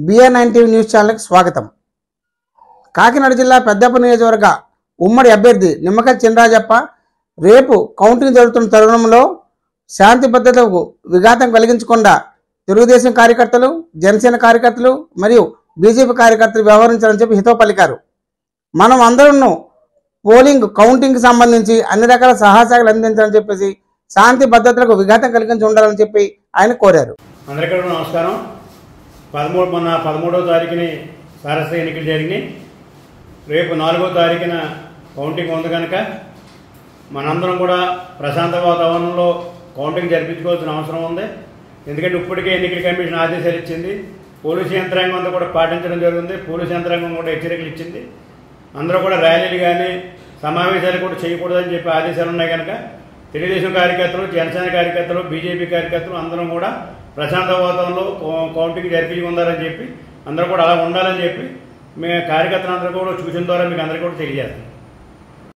BN9 TV news ఛానల్కి స్వాగతం. కాకినాడ జిల్లా పెద్దపల్లి నియోజకవర్గ ఉమ్మడి అభ్యర్థి నిమ్మకాయల చినరాజప్ప రేపు కౌంటింగ్ జరుగుతున్న తరుణంలో శాంతి భద్రతలకు విఘాతం కలిగించకుండా తెలుగుదేశం కార్యకర్తలు, జనసేన కార్యకర్తలు మరియు బీజేపీ కార్యకర్తలు వ్యవహరించాలని చెప్పి హితవు పలికారు. మనం అందరూ పోలింగ్ కౌంటింగ్కి సంబంధించి అన్ని రకాల సహాయశాఖలు అందించాలని చెప్పేసి శాంతి భద్రతలకు విఘాతం కలిగించి ఉండాలని చెప్పి ఆయన కోరారు. అందరికీ నమస్కారం. 13వ తారీఖుని సారస్వత ఎన్నికలు జరిగినాయి. రేపు 4వ తారీఖున కౌంటింగ్ ఉంది కనుక మనందరం కూడా ప్రశాంత వాతావరణంలో కౌంటింగ్ జరిపించుకోవాల్సిన అవసరం ఉంది. ఎందుకంటే ఇప్పటికే ఎన్నికల కమిషన్ ఆదేశాలు ఇచ్చింది. పోలీసు యంత్రాంగం అంతా కూడా పాటించడం జరుగుతుంది. పోలీసు యంత్రాంగం కూడా హెచ్చరికలు ఇచ్చింది. అందరూ కూడా ర్యాలీలు కానీ సమావేశాలు కూడా చేయకూడదని చెప్పి ఆదేశాలు ఉన్నాయి కనుక తెలుగుదేశం కార్యకర్తలు, జనసేన కార్యకర్తలు, బీజేపీ కార్యకర్తలు అందరం కూడా ప్రశాంత వాతావరణంలో కౌంటింగ్ జరిపించుకుందారని చెప్పి అందరూ కూడా అలా ఉండాలని చెప్పి మేము కార్యకర్తలందరూ కూడా సూచన ద్వారా మీకు అందరికీ కూడా తెలియజేస్తాం.